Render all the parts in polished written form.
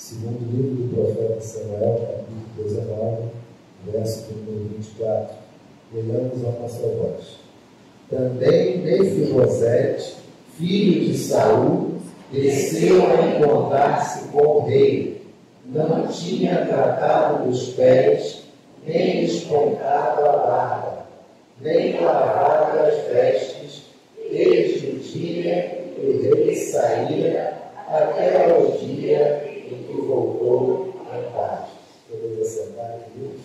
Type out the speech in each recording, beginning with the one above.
Segundo o livro do profeta Samuel, capítulo 19, verso número 24. Olhamos a nossa voz. Também Mefibosete, filho de Saul, desceu a encontrar-se com o rei. Não tinha tratado dos pés, nem espontado a barba, nem lavado as vestes, desde o dia que o rei saíra até o dia em que voltou em paz. Poderia sentar, queridos?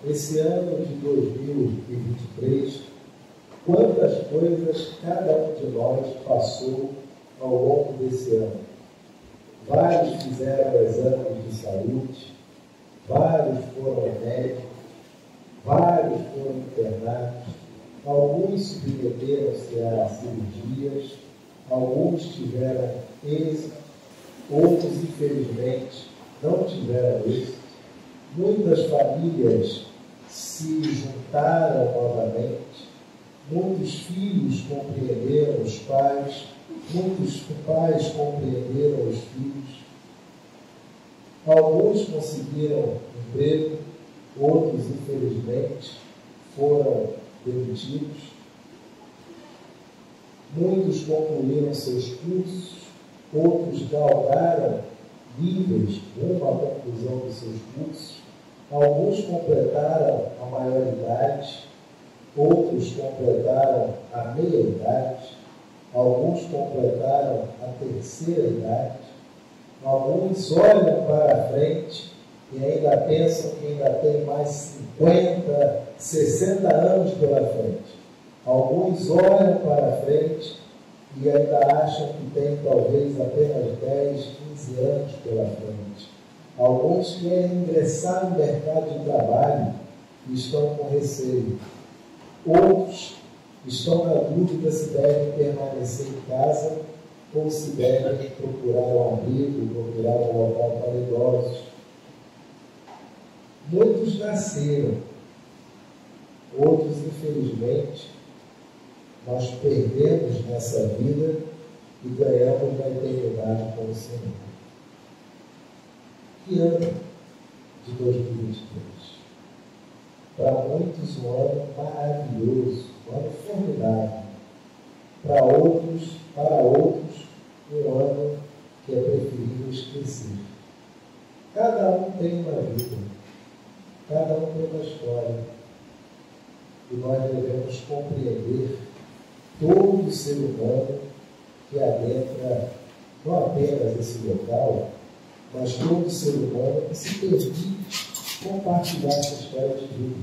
Esse ano de 2023, quantas coisas cada um de nós passou ao longo desse ano. Vários fizeram exames de saúde, vários foram médicos, vários foram internados, alguns submeteram-se a cirurgias, alguns tiveram êxito, outros, infelizmente, não tiveram êxito. Muitas famílias se juntaram novamente, muitos filhos compreenderam os pais, muitos pais compreenderam os filhos. Alguns conseguiram emprego, outros, infelizmente, foram demitidos. Muitos concluíram seus cursos, outros galgaram níveis rumo à conclusão dos seus cursos. Alguns completaram a maioridade, outros completaram a meia-idade, alguns completaram a terceira idade, alguns olham para a frente e ainda pensam que ainda tem mais 50, 60 anos pela frente. Alguns olham para a frente e ainda acham que tem talvez apenas 10, 15 anos pela frente. Alguns querem ingressar no mercado de trabalho e estão com receio. Outros estão na dúvida se devem permanecer em casa ou se devem procurar um abrigo, procurar um local para idosos. Muitos nasceram, outros, infelizmente, nós perdemos nessa vida e ganhamos na eternidade com o Senhor. Que ano de 2023? Para muitos, um ano maravilhoso, um ano formidável. Para outros, um ano que é preferível esquecer. Cada um tem uma vida, cada um tem uma história. E nós devemos compreender todo ser humano que adentra não apenas esse local, mas todo ser humano que se permite compartilhar essa história de vida.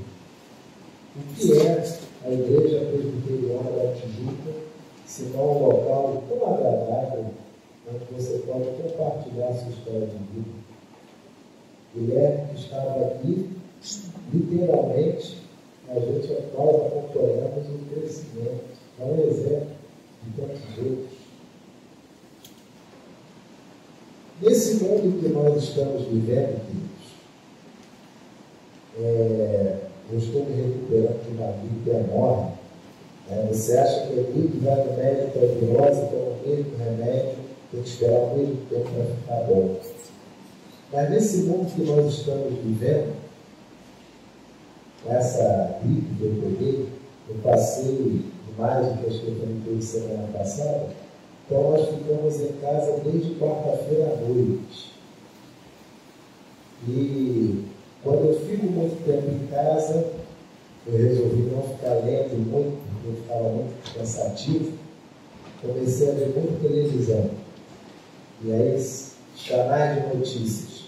O que é a Igreja Presbiteriana da Tijuca, se não um local tão agradável, onde você pode compartilhar a sua história de vida? Guilherme, que estava aqui, literalmente, nós acompanhamos o crescimento, é um exemplo de tantos outros. Nesse mundo que nós estamos vivendo, eu estou me recuperando de uma gripe enorme. Você acha que a gripe vai no médico, a virose, toma o mesmo remédio, tem que esperar o mesmo tempo para ficar bom. Mas nesse mundo que nós estamos vivendo, com essa gripe que eu peguei, eu passei mais do que a Stephanie teve semana passada, então nós ficamos em casa desde quarta-feira à noite. E quando eu fico muito tempo em casa, eu resolvi não ficar lendo muito, porque eu ficava muito cansativo. Comecei a ver muito televisão. E aí, canais de notícias.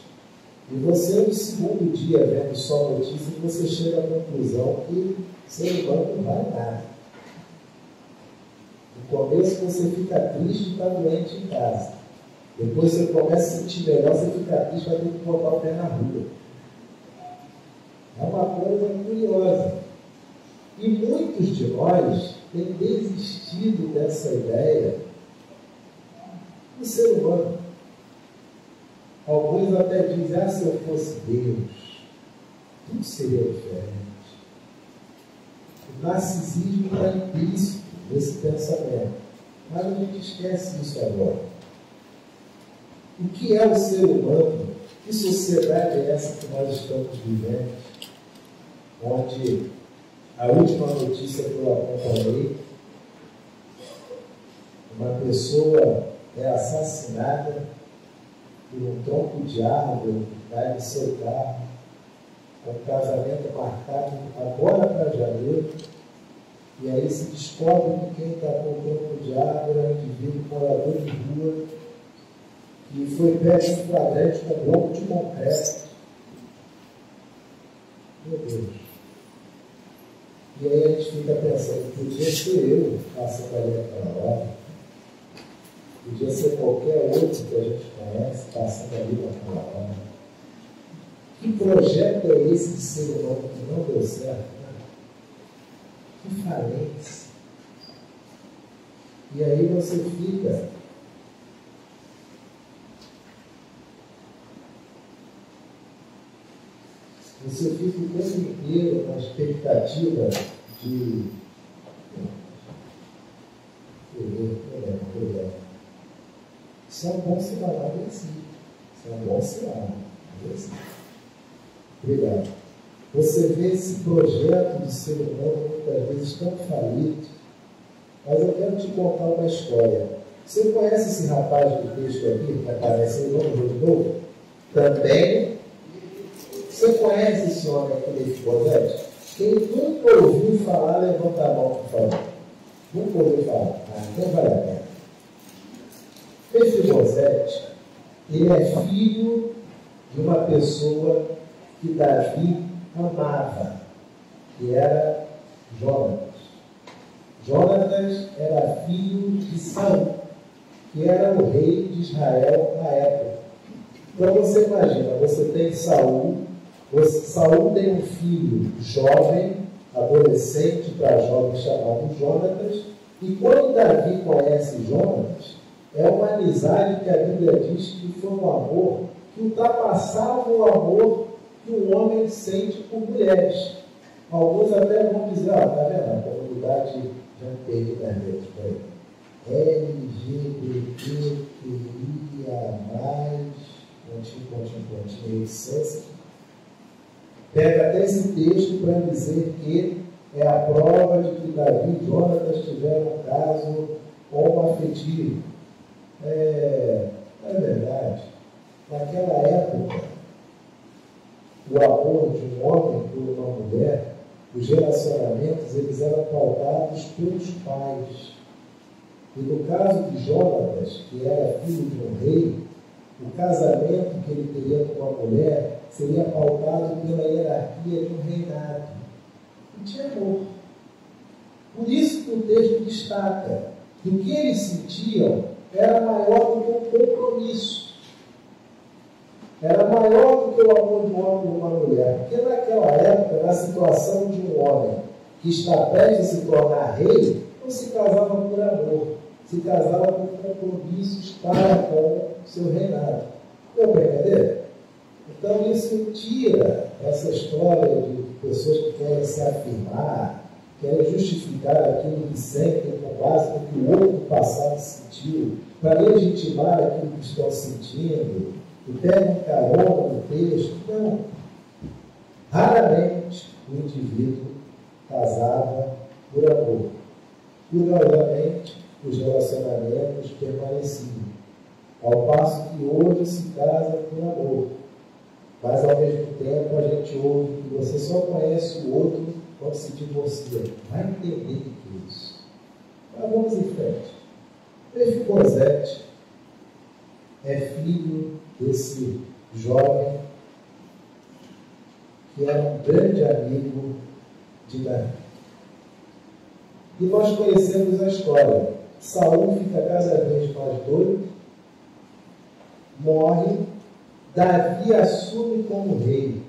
E você, no segundo dia, vendo só notícias, você chega à conclusão que o ser humano não vale nada. No começo você fica triste de estar doente em casa. Depois você começa a sentir melhor, você fica triste, vai ter que botar o pé na rua. É uma coisa curiosa. E muitos de nós têm desistido dessa ideia do ser humano. Alguns até dizem, se eu fosse Deus, tudo seria diferente. O narcisismo está implícito nesse pensamento. Mas a gente esquece isso agora. O que é o ser humano? Que sociedade é essa que nós estamos vivendo? Onde a última notícia que eu acompanhei, uma pessoa é assassinada por um tronco de árvore que cai no seu carro, com o casamento marcado agora para janeiro, e aí se descobre que quem está com o tronco de árvore é um indivíduo morador de rua que foi pego em flagrante com um bloco de concreto. Meu Deus. E aí a gente fica pensando, podia ser eu passando ali naquela hora, podia ser qualquer outro que a gente conhece passando ali naquela hora. Que projeto é esse de ser humano que não deu certo? Né? Que falência. E aí você fica o tempo inteiro na expectativa de isso é um bom sinal agressivo. Isso é um bom sinal agressivo. Obrigado. Você vê esse projeto de ser humano muitas vezes tão falido. Mas eu quero te contar uma história. Você conhece esse rapaz do texto aqui, que aparece aí de novo? Também. Você conhece esse homem aqui, Mefibosete? Quem nunca ouviu falar, levanta a mão, por favor. Nunca ouviu falar. Então vale a pena. Mefibosete, ele é filho de uma pessoa que Davi amava, que era Jonatas. Jonatas era filho de Saul, que era o rei de Israel na época. Então você imagina, você tem Saul tem um filho jovem, adolescente para jovem, chamado Jonatas, e quando Davi conhece Jonatas, é uma amizade que a Bíblia diz que foi um amor que ultrapassava o amor que um homem sente por mulheres. Alguns até vão dizer, está vendo? A comunidade já teve das letras por aí. LGBT queria mais, etc. Pega até esse texto para dizer que é a prova de que Davi e Jonatas tiveram um caso homoafetivo. É verdade. Naquela época, o amor de um homem por uma mulher, os relacionamentos, eles eram pautados pelos pais. E no caso de Jonatas, que era filho de um rei, o casamento que ele teria com uma mulher seria pautado pela hierarquia de um reinado. Não tinha amor. Por isso que o texto destaca que o que eles sentiam era maior do que o compromisso. Era maior do que o amor de um homem por uma mulher. Porque naquela época, na situação de um homem que está prestes a se tornar rei, não se casava por amor, se casava por compromissos para com o seu reinado. Deu para entender? Então isso tira essa história de pessoas que querem se afirmar, querem justificar aquilo que sentem com base no que o outro do passado sentiu, para legitimar aquilo que estão sentindo, e pegam carona no texto. Não. Raramente o indivíduo casava por amor. Curiosamente, os relacionamentos permaneciam. Ao passo que hoje se casa por amor. Mas ao mesmo tempo a gente ouve que você só conhece o outro quando se divorcia. Vai entender o que é isso. Mas vamos em frente. Mefibosete é filho desse jovem que era um grande amigo de Davi. E nós conhecemos a história. Saul fica cada vez mais doido, morre, Davi assume como rei.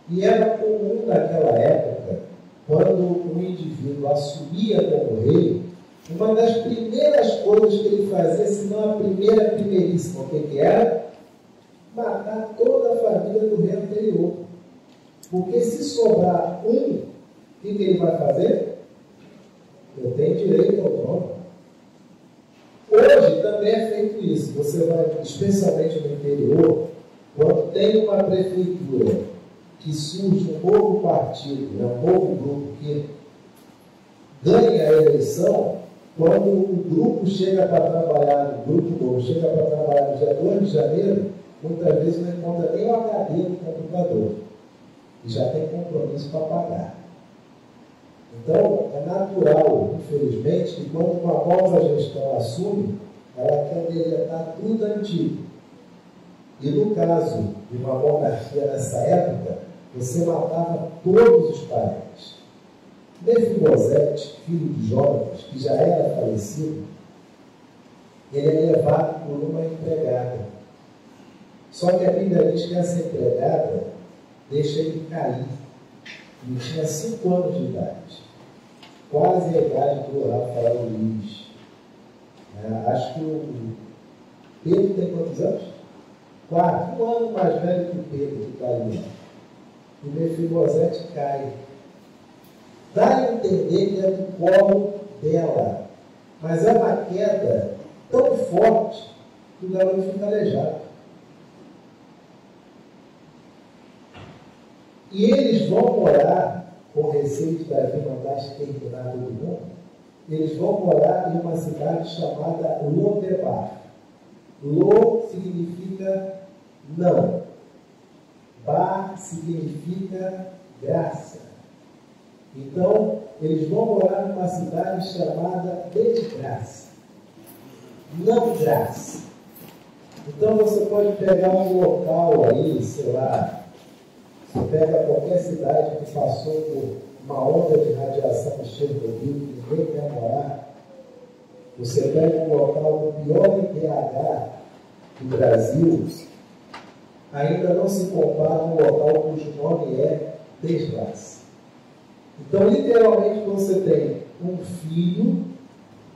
E era comum naquela época, quando um indivíduo assumia como rei, uma das primeiras coisas que ele fazia, se não a primeiríssima, o que era? Matar toda a família do rei anterior. Porque se sobrar um, o que ele vai fazer? Eu tenho direito ao trono. Hoje também é feito isso. Você vai, especialmente no interior, quando tem uma prefeitura que surge um novo partido, um novo grupo que ganha a eleição, quando o grupo chega para trabalhar, o grupo novo chega para trabalhar no dia 2 de janeiro, muitas vezes não encontra nem o HD do computador. E já tem compromisso para pagar. Então, é natural, infelizmente, que quando uma nova gestão assume, ela quer deletar tudo antigo. E no caso de uma monarquia nessa época, você matava todos os parentes. Mefibosete, filho de Jonatas, que já era falecido, ele é levado por uma empregada. Só que a Bíblia diz que essa empregada deixa ele cair. Ele tinha 5 anos de idade. Quase a idade do Rafael Luiz. Acho que o Pedro tem quantos anos? 4. Um ano mais velho que o Pedro, que está ali. E Mefibosete cai. Dá a entender que é do colo dela. Mas é uma queda tão forte que o garoto fica aleijado. E eles vão morar, com receio de Davi mandar exterminar todo mundo, eles vão morar em uma cidade chamada Lodebar. Lo significa não. Bar significa graça. Então, eles vão morar numa cidade chamada desgraça. Não graça. Então, você pode pegar um local aí, sei lá, você pega qualquer cidade que passou por uma onda de radiação de Chernobyl, que ninguém quer morar. Você pega um local do pior IDH do Brasil, ainda não se compara um local cujo nome é desgraça. Então, literalmente, você tem um filho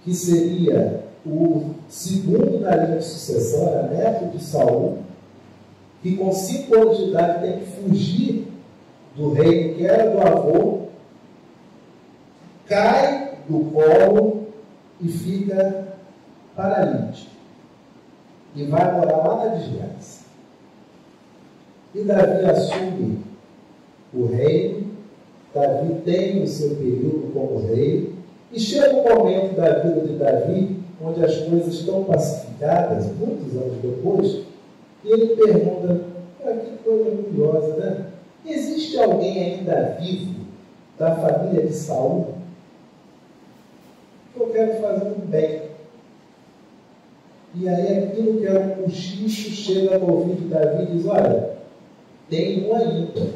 que seria o segundo na linha de sucessão, era neto de Saul, que com 5 anos de idade tem que fugir do reino que era do avô, cai do colo e fica paralítico. E vai morar lá na desgraça. E Davi assume o reino, Davi tem o seu período como rei, e chega um momento da vida de Davi, onde as coisas estão pacificadas, muitos anos depois, e ele pergunta, que coisa curiosa, né? Existe alguém ainda vivo da família de Saul? Eu quero fazer um bem. E aí aquilo que era um cochicho chega no ouvido de Davi e diz, olha, tem um ainda,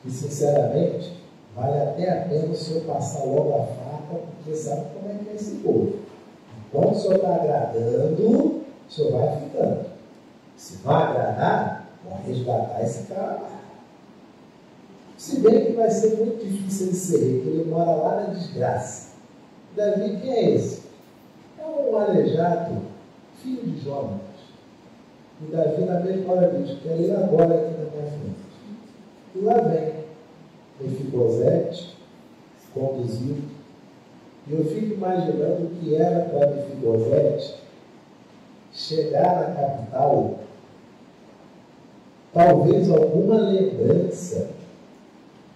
que sinceramente vale até a pena o senhor passar logo a faca, porque sabe como é que é esse povo. Enquanto o senhor está agradando, o senhor vai ficando. Se vai agradar, vai resgatar esse cara lá. Se bem que vai ser muito difícil ele ser rei, porque ele mora lá na desgraça. Davi, quem é esse? É um aleijado, filho de Jonatas. E Davi, na mesma hora, diz, quero ir agora aqui na minha frente. E lá vem Mefibosete, conduzido. E eu fico imaginando o que era para Mefibosete chegar na capital, talvez alguma lembrança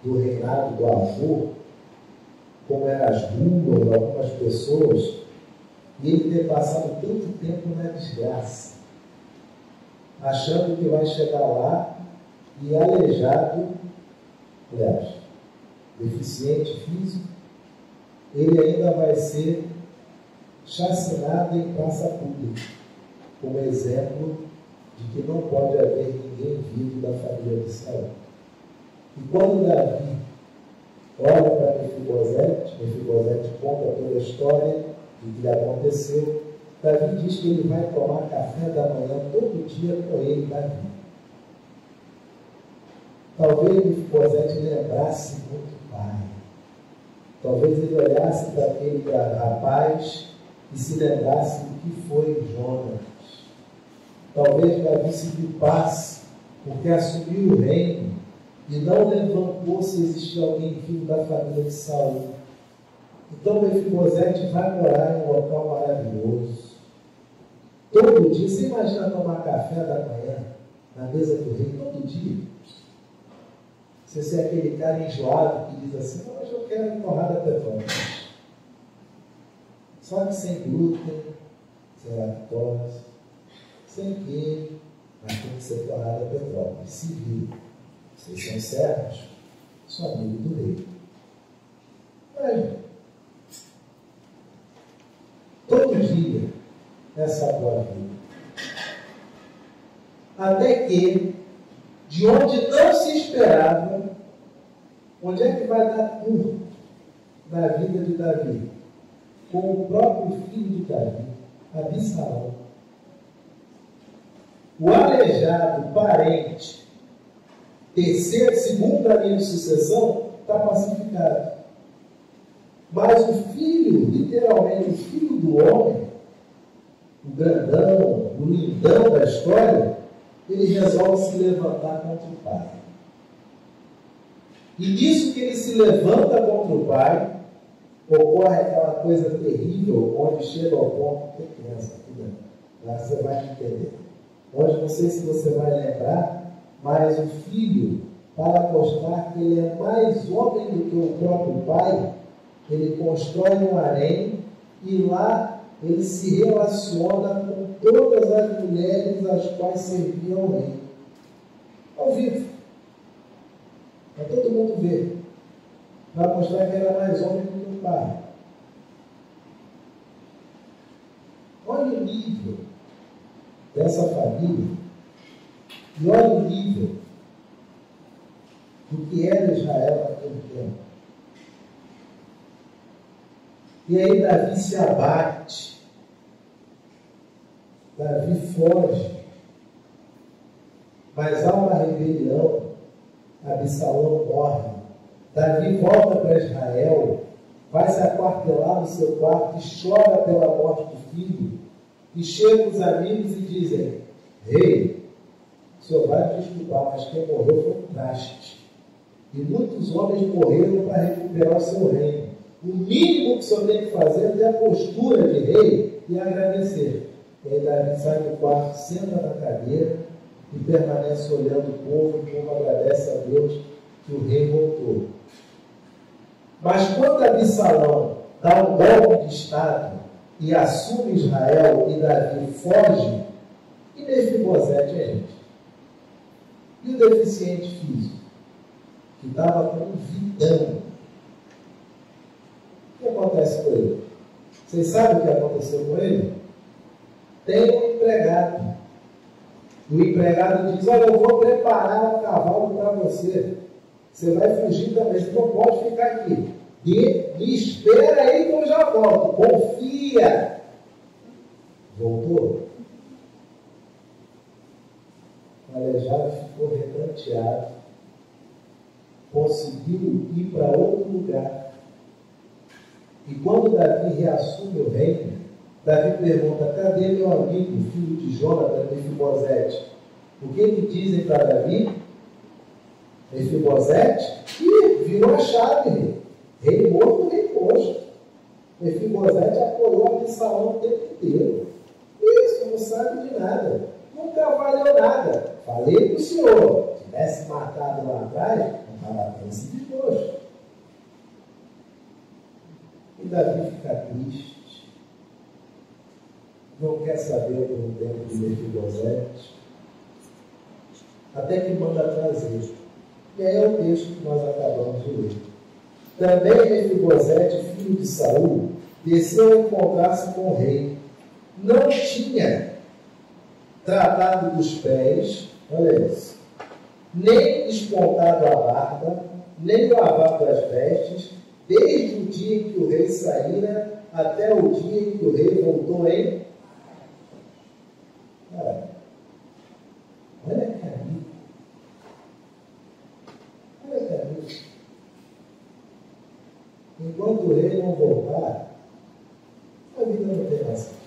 do reinado do avô, como eram as ruas, algumas pessoas, e ele ter passado tanto tempo na desgraça, achando que vai chegar lá e aleijado, aliás, deficiente físico, ele ainda vai ser chacinado em praça pública, como exemplo de que não pode haver ninguém vivo da família de Saul. E quando Davi olha para Mefibosete conta toda a história do que aconteceu, Davi diz que ele vai tomar café da manhã todo dia com ele, Davi. Talvez Mefibosete lembrasse muito o pai. Talvez ele olhasse para aquele rapaz e se lembrasse do que foi Jonatas. Talvez Davi se culpasse porque assumiu o reino e não levantou se existia alguém vivo da família de Saul. Então Mefibosete vai morar em um local maravilhoso. Todo dia, você imagina tomar café da manhã na mesa do rei, todo dia. Você é aquele cara enjoado que diz assim, não, mas eu quero torrada petróleo. Só que sem glúten, sem lactose, sem queijo, mas tem que ser torrada petróleo. E se vira. Vocês são servos, sou amigo do rei. Mas, todo dia, essa boa vida. Até que, de onde não se esperava, onde é que vai dar curto na vida de Davi? Com o próprio filho de Davi, Absalão. O aleijado, parente, terceiro, segundo da linha de sucessão, está pacificado. Mas o filho, literalmente, o filho do homem, o grandão, o lindão da história, ele resolve se levantar contra o pai. E nisso que ele se levanta contra o pai, ocorre aquela coisa terrível, onde chega ao ponto que é criança, lá você vai entender. Onde não sei se você vai lembrar, mas o filho, para mostrar que ele é mais homem do que o próprio pai, ele constrói um harém e lá ele se relaciona com todas as mulheres às quais servia o rei. Ao vivo. Para todo mundo ver. Para mostrar que ele era mais homem do que o pai. Olha o nível dessa família. E olha o nível do que era Israel naquele tempo. E aí Davi se abate. Davi foge. Mas há uma rebelião. Absalão morre. Davi volta para Israel, vai se aquartelar no seu quarto e chora pela morte do filho. E chegam os amigos e dizem: Rei, o senhor vai me desculpar, mas quem morreu foi um traste. E muitos homens morreram para recuperar o seu reino. O mínimo que o senhor tem que fazer é ter a postura de rei e agradecer. E aí Davi sai do quarto, senta na cadeira e permanece olhando o povo agradece a Deus que o rei voltou. Mas quando Absalão dá um golpe de Estado e assume Israel e Davi foge, e Mefibosete é gente? E o deficiente físico, que estava com um vidão, o que acontece com ele? Vocês sabem o que aconteceu com ele? Tem um empregado. O empregado diz: olha, eu vou preparar um cavalo para você. Você vai fugir também, você não pode ficar aqui. Me espera aí que eu já volto. Confia. Voltou. O aleijado ficou recanteado. Conseguiu ir para outro lugar. E quando Davi reassume o reino, Davi pergunta: cadê meu amigo, filho de Jonathan, Mefibosete? O que dizem para Davi? Mefibosete? Ih, virou a chave, rei. Rei morto, rei posto. Mefibosete apoiou Absalão o tempo inteiro. Isso, não sabe de nada. Nunca valeu nada. Falei para o senhor. Se tivesse matado lá atrás, não estava tão esse desgosto. E Davi fica triste. Não quer saber pelo tempo de Mefibosete. Até que manda trazer. E aí é o texto que nós acabamos de ler. Também Mefibosete, filho de Saul, desceu a encontrar-se com o rei. Não tinha tratado dos pés, olha isso, nem despontado a barba, nem lavado as vestes, desde o dia em que o rei saíra até o dia em que o rei voltou em... Olha que amigo. Olha que amigo. Enquanto o rei não voltar, a vida não tem mais sentido.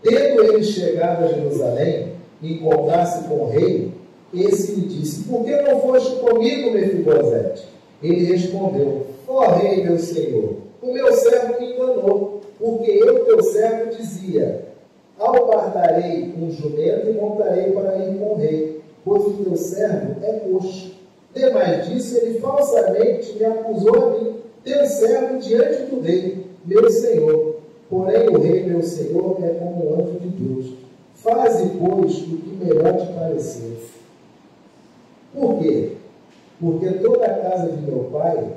Tendo ele chegado a Jerusalém e encontrar-se com o rei, Esse lhe disse: por que não foste comigo, Mefibosete? Ele respondeu: ó rei, meu senhor, o meu servo me enganou, porque eu, teu servo, dizia: alpardarei um jumento e montarei para ir com o rei, pois o teu servo é coxo. Demais disso, ele falsamente me acusou a mim, teu servo, diante do rei, meu senhor. Porém, o rei, meu senhor, é como um anjo de Deus. Faze, pois, o que melhor te parecer. Por quê? Porque toda a casa de meu pai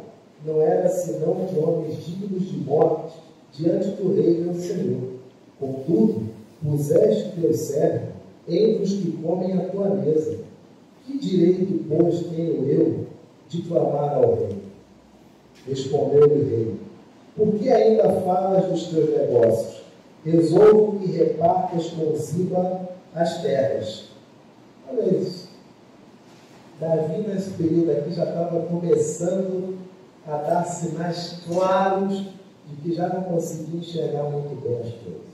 não era senão de homens dignos de morte diante do rei, meu senhor. Contudo, puseste teu servo entre os que comem a tua mesa. Que direito, pois, tenho eu de clamar ao rei? Respondeu-lhe o rei: por que ainda falas dos teus negócios? Resolvo que repartas com Ziba as terras. Olha isso. Davi, nesse período aqui, já estava começando a dar sinais claros de que já não conseguia enxergar muito bem as coisas.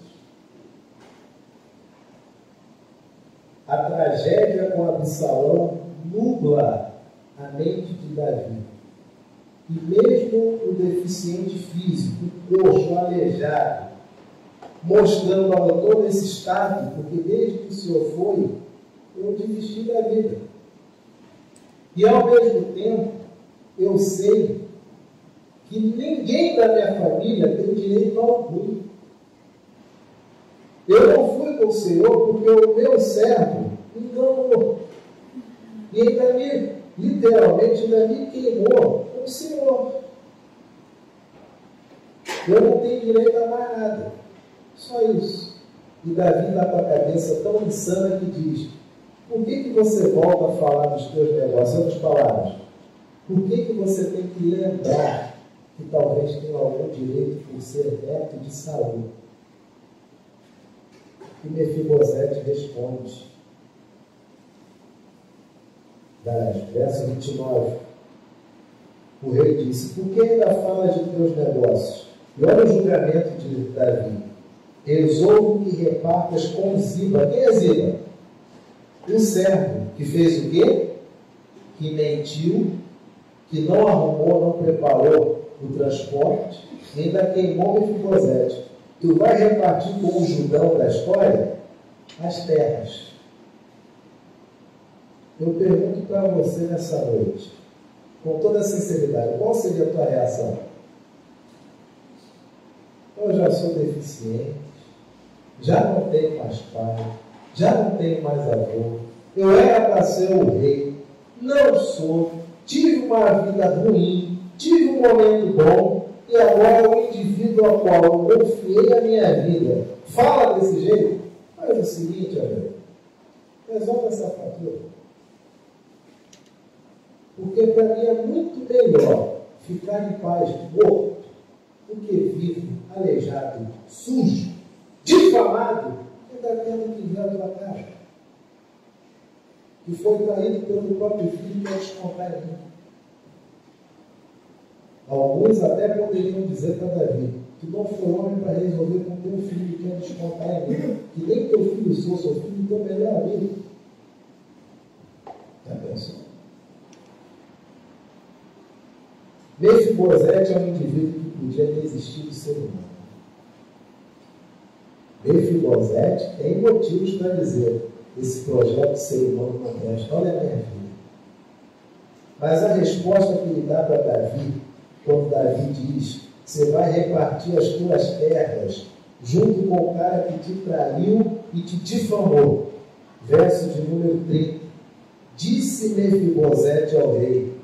A tragédia com Absalão nubla a mente de Davi. E mesmo o deficiente físico, o coxo, o aleijado, mostrando ao autor nesse estado, porque desde que o Senhor foi, eu desisti da vida. E ao mesmo tempo, eu sei que ninguém da minha família tem direito algum. Eu não fui com o Senhor porque o meu servo me enganou. E ainda literalmente, me queimou com o Senhor. Eu não tenho direito a mais nada. Só isso. E Davi está com a cabeça tão insana que diz: por que você volta a falar dos teus negócios? Outras palavras, por que você tem que lembrar que talvez tenha algum direito por ser neto de Saul? E Mefibosete responde, verso 29, o rei disse: por que ainda falas de teus negócios? E olha o julgamento de Davi: resolvo que repartas com Ziba. Quem é Ziba? O servo que fez o quê? Que mentiu, que não arrumou, não preparou o transporte, ainda queimou Mefibosete. Tu vai repartir com o Judão da história as terras. Eu pergunto para você nessa noite, com toda sinceridade, qual seria a tua reação? Eu já sou deficiente, já não tenho mais pai, já não tenho mais avô, eu era para ser o rei, não sou, tive uma vida ruim, tive um momento bom, e agora o indivíduo ao qual eu confiei a minha vida fala desse jeito. Faz o seguinte, amigo, resolve essa fatura. Porque para mim é muito melhor ficar em paz morto do que vivo, aleijado, sujo, difamado, que está tendo que vir a tua casa. Que foi traído pelo próprio filho que quer descontar em mim. Alguns até poderiam dizer para Davi: tu não foi homem para resolver com teu filho que quer descontar em mim, que nem teu filho sou filho teu melhor amigo. Já pensou? Mefibosete é um indivíduo que podia ter existido ser humano. Mefibosete tem motivos para dizer: esse projeto de ser humano não presta, olha a minha vida. Mas a resposta que ele dá para Davi, quando Davi diz: você vai repartir as tuas terras junto com o cara que te traiu e te difamou. Verso de número 30. Disse Mefibosete ao rei: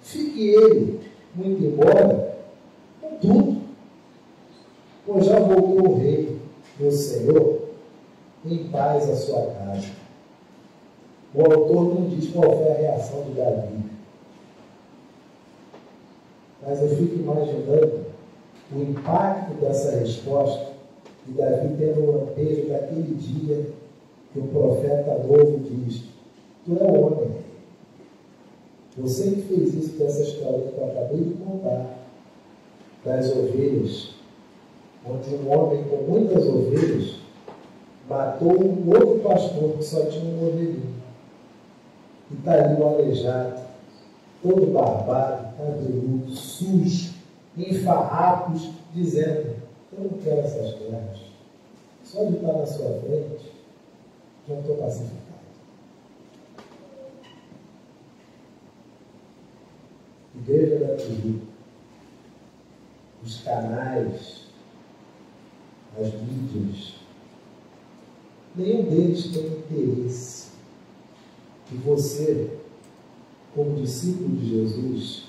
fique ele muito embora com tudo, pois já voltou o rei, meu senhor, em paz à sua casa. O autor não diz qual foi a reação de Davi, mas eu fico imaginando o impacto dessa resposta de Davi tendo um lampejo daquele dia que o profeta novo diz: tu é o homem. Você que fez isso dessa história que eu acabei de contar, das ovelhas, onde um homem com muitas ovelhas matou um outro pastor que só tinha um ovelhinho. E está ali o aleijado, todo barbado, cabeludo, sujo, em farrapos, dizendo: eu não quero essas guerras. Só de estar na sua frente, já estou pacificado. Igreja da Tribo, os canais, as mídias, nenhum deles tem interesse que você, como discípulo de Jesus,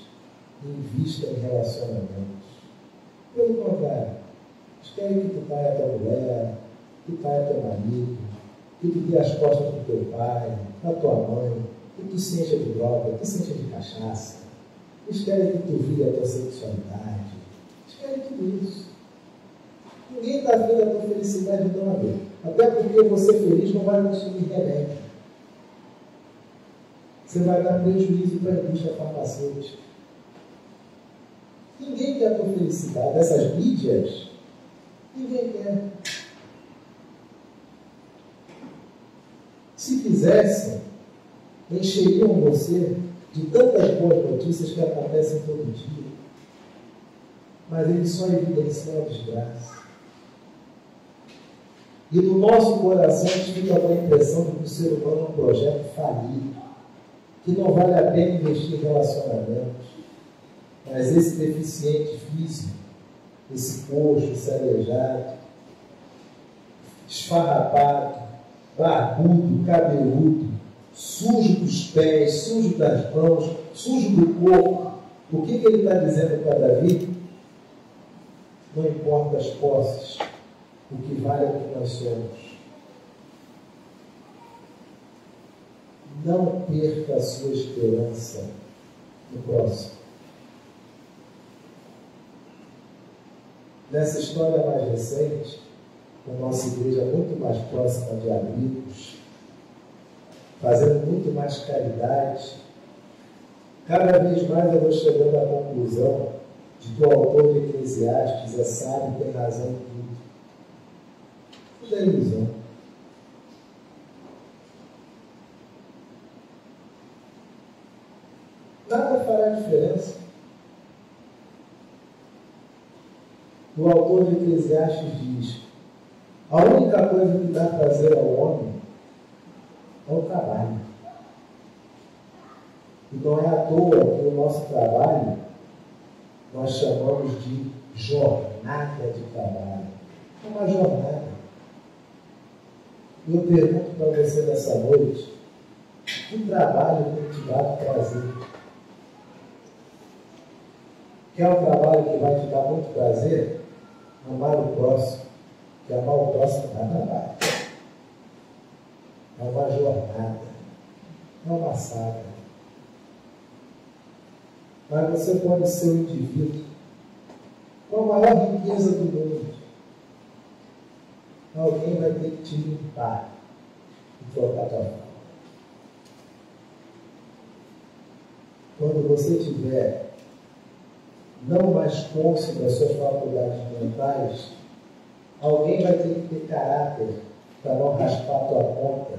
invista em relacionamentos. Pelo contrário, eles querem que tu caia a tua mulher, que tu caia teu marido, que tu dê as costas para o teu pai, para a tua mãe, que tu se encha de droga, que tu se encha de cachaça. Eles querem que tu viva a tua sexualidade. Eles querem tudo isso. Ninguém está vendo a tua felicidade de uma vez. Até porque você feliz não vai consumir remédio. Você vai dar prejuízo para a indústria farmacêutica. Ninguém quer a tua felicidade. Essas mídias, ninguém quer. Se quisessem, encheriam você de tantas boas notícias que acontecem todo dia. Mas eles só evidenciam a desgraça. E no nosso coração a gente fica com a impressão de que o ser humano é um projeto falido, que não vale a pena investir em relacionamentos. Mas esse deficiente físico, esse coxo, esse aleijado, esfarrapado, barbudo, cabeludo, sujo dos pés, sujo das mãos, sujo do corpo, o que ele está dizendo para Davi? Não importa as posses, o que vale é o que nós somos. Não perca a sua esperança no próximo. Nessa história mais recente, a nossa igreja é muito mais próxima de amigos, fazendo muito mais caridade. Cada vez mais eu vou chegando à conclusão de que o autor de Eclesiastes é sábio e tem razão em tudo. Tudo é ilusão. Nada fará diferença. O autor de Eclesiastes diz: a única coisa que dá prazer ao homem é o trabalho. E não é à toa que o nosso trabalho nós chamamos de jornada de trabalho. É uma jornada. E eu pergunto para você nessa noite: que trabalho tem te dado prazer? Quer um trabalho que vai te dar muito prazer? Amar o próximo. Que amar o próximo dá trabalho. É uma jornada. É uma saga. Mas você pode ser um indivíduo com a maior riqueza do mundo. Alguém vai ter que te limpar e trocar tua vida. Quando você tiver não mais cônscio das suas faculdades mentais, alguém vai ter que ter caráter para não raspar tua ponta,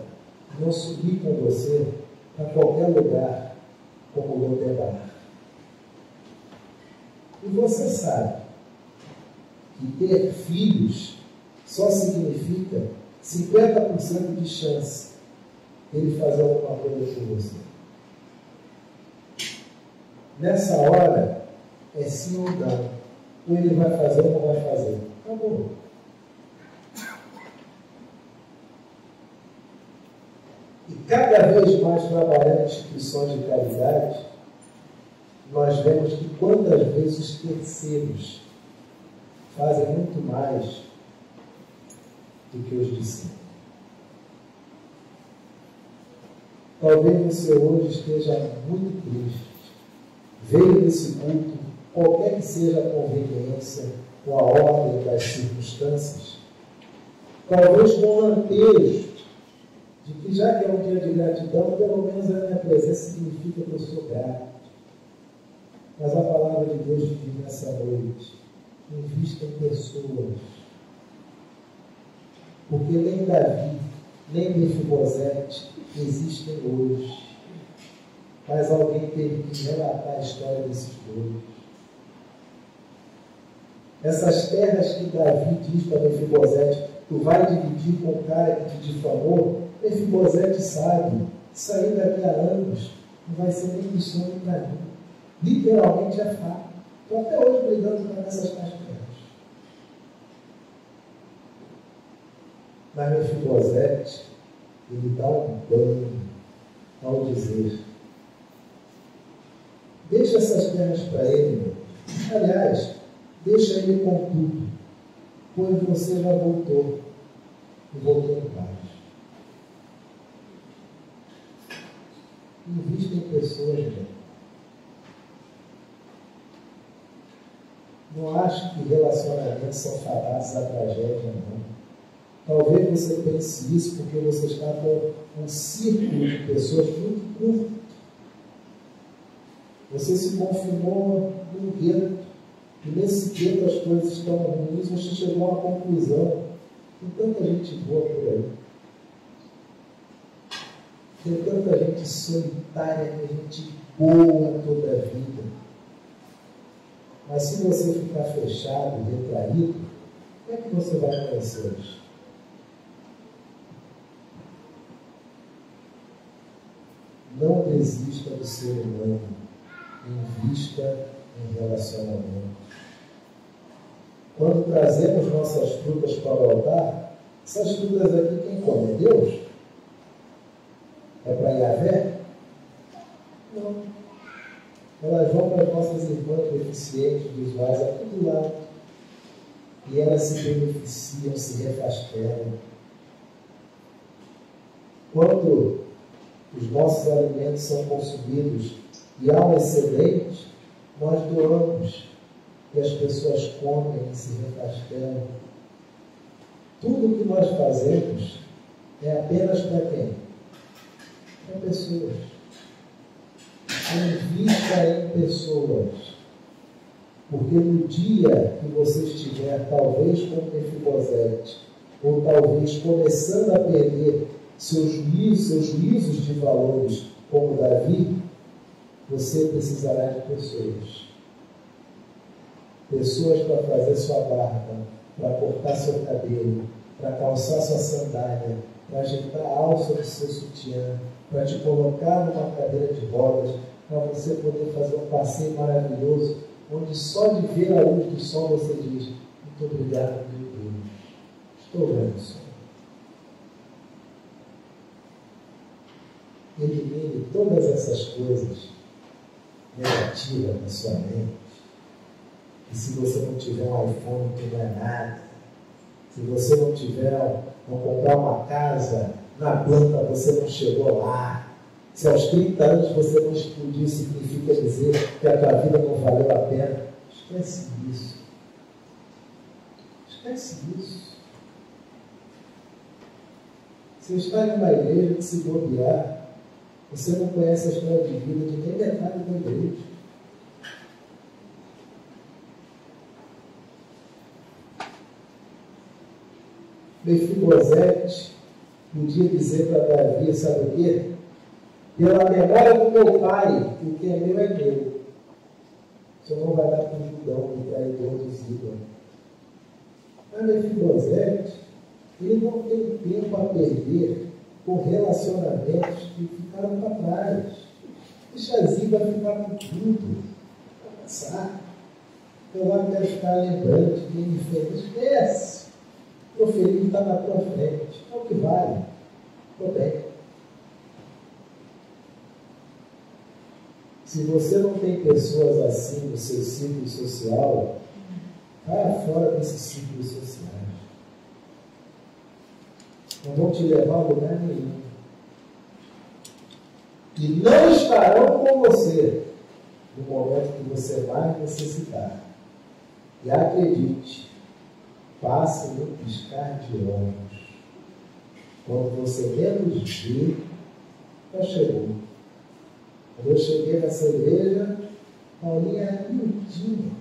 não subir com você para qualquer lugar como Lodebar. E você sabe que ter filhos só significa 50% de chance ele fazer alguma coisa por você. Nessa hora, é sim ou não. Ou ele vai fazer ou não vai fazer. Acabou. E cada vez mais trabalhando em instituições de caridade, nós vemos que quantas vezes os terceiros fazem muito mais do que os discípulos. Talvez você hoje esteja muito triste. Veio nesse culto, qualquer que seja a conveniência ou a ordem das circunstâncias, talvez com um lampejo de que, já que é um dia de gratidão, pelo menos a minha presença significa que eu sou grato. Mas a palavra de Deus diz nessa noite: invista em pessoas. Porque nem Davi, nem Mefibosete existem hoje. mas alguém teve que relatar a história desses dois. Essas terras que Davi diz para Mefibosete, tu vai dividir com o cara que te difamou, Mefibosete sabe, sair daqui a anos não vai ser nem missão para mim. Literalmente é fato. Estou até hoje brigando com essas terras. Mas Mefibosete, ele dá um banho ao dizer: deixa essas terras para ele, meu. Aliás, deixa ele com tudo, pois você já voltou, e voltou em paz. Invista em pessoas, gente. Não acho que relacionamentos são fadados à tragédia, não. Talvez você pense isso porque você está com um círculo de pessoas muito curto. Você se confinou num gueto, e nesse gueto as coisas estão ruins, você chegou a uma conclusão. Tem tanta gente boa por aí. Tem tanta gente solitária, tem gente boa toda a vida. Mas se você ficar fechado, retraído, como é que você vai conhecê-los? Não desista do ser humano. Invista em relacionamento. Quando trazemos nossas frutas para o altar, essas frutas aqui quem come? É Deus? É para Yahvé? Não. Elas vão para as nossas irmãs deficientes, visuais, aqui do lado. E elas se beneficiam, se refasquelam. Quando os nossos alimentos são consumidos e há um excedente, nós doamos. E as pessoas comem e se refasquelam. Tudo que nós fazemos é apenas para quem? Para pessoas. Invista em pessoas. Porque no dia que você estiver, talvez como Mefibosete, ou talvez começando a perder seus juízos de valores, como Davi, você precisará de pessoas. Pessoas para fazer sua barba, para cortar seu cabelo, para calçar sua sandália, para ajeitar a alça do seu sutiã, para te colocar numa cadeira de rodas, para você poder fazer um passeio maravilhoso, onde só de ver a luz do sol você diz: muito obrigado, meu Deus, estou vendo o sol. Elimine todas essas coisas negativas na sua mente. E se você não tiver um iPhone, que não é nada. Se você não comprar uma casa na planta, você não chegou lá. Se aos 30 anos você não explodiu, significa dizer que a tua vida não valeu a pena. Esquece isso. Esquece isso. Você está em uma igreja que, se bobear, você não conhece a história de vida de nem metade da igreja. Mefibosete podia dizer para Davi, sabe o quê? Pela memória do meu pai, o que é meu é meu. O senhor não vai dar para o Judão, o traidor do Ziba. Mas Mefibosete, ele não tem tempo a perder com relacionamentos que ficaram para trás. Deixa a Ziba ficar com tudo, para passar. Eu lá quero ficar lembrando de quem me fez. Esquece. O feliz está na tua frente. É o que vale. Estou bem. Se você não tem pessoas assim no seu círculo social, vai fora desses círculos sociais. Não vão te levar a lugar nenhum. E não estarão com você no momento que você mais necessitar. E acredite, passe no piscar de olhos. Quando você menos vê, já chegou. Quando eu cheguei nessa igreja, Paulinha era miudinha.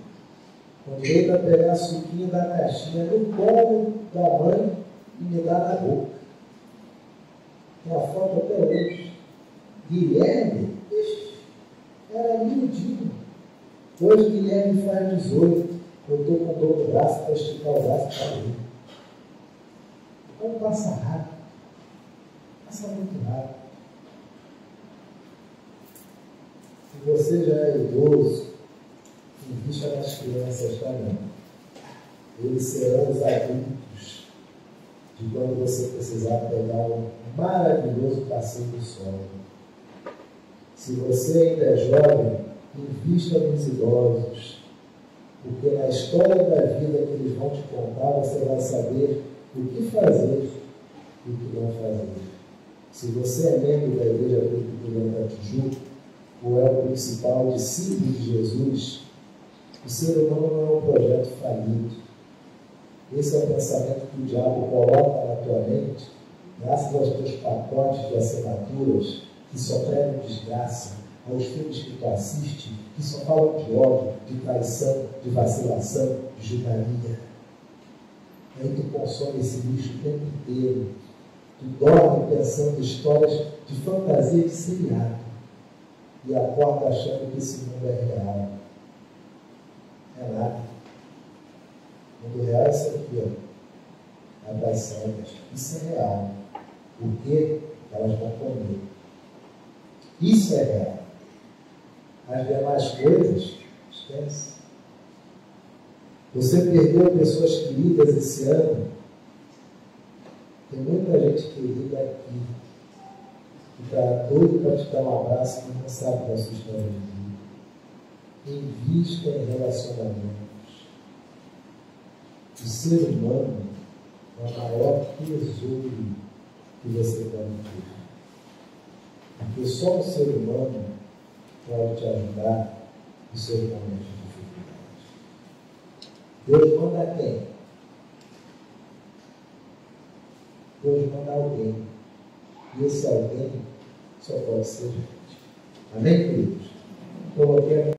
Quando veio para pegar suquinho da caixinha no colo da mãe e me dar na boca. Tem a foto até hoje. Guilherme, ixi, Era miudinho. Hoje Guilherme faz 18. Eu estou com dor no braço para esticar o braço para ele. Como passa rápido. Passa muito rápido. Se você já é idoso, invista nas crianças também. Eles serão os adultos de quando você precisar pegar um maravilhoso passeio do sol. Se você ainda é jovem, invista nos idosos, porque na história da vida que eles vão te contar, você vai saber o que fazer e o que não fazer. Se você é membro da Igreja Presbiteriana da Tijuca, ou é o principal discípulo de Jesus, o ser humano não é um projeto falido. Esse é o pensamento que o diabo coloca na tua mente, graças aos teus pacotes de assinaturas que só pregam desgraça, aos filmes que tu assiste, que só falam de ódio, de traição, de vacilação, de judaria. Aí tu consome esse lixo o tempo inteiro. Tu dorme pensando em histórias de fantasia de seriado e acorda achando que esse mundo é real. É nada. O mundo real é isso aqui, ó. A das cegas. Isso é real. Porque elas vão comer. Isso é real. As demais coisas, esquece. Você perdeu pessoas queridas esse ano. Tem muita gente querida aqui que está doido para te dar um abraço e não sabe da sua história de vida. Invista em relacionamentos. O ser humano é o maior tesouro que você pode ter. Porque só o ser humano pode te ajudar nos seus momentos de dificuldade. Deus manda quem? Deus manda alguém. E esse alguém só pode ser gente. Amém, queridos? Coloquei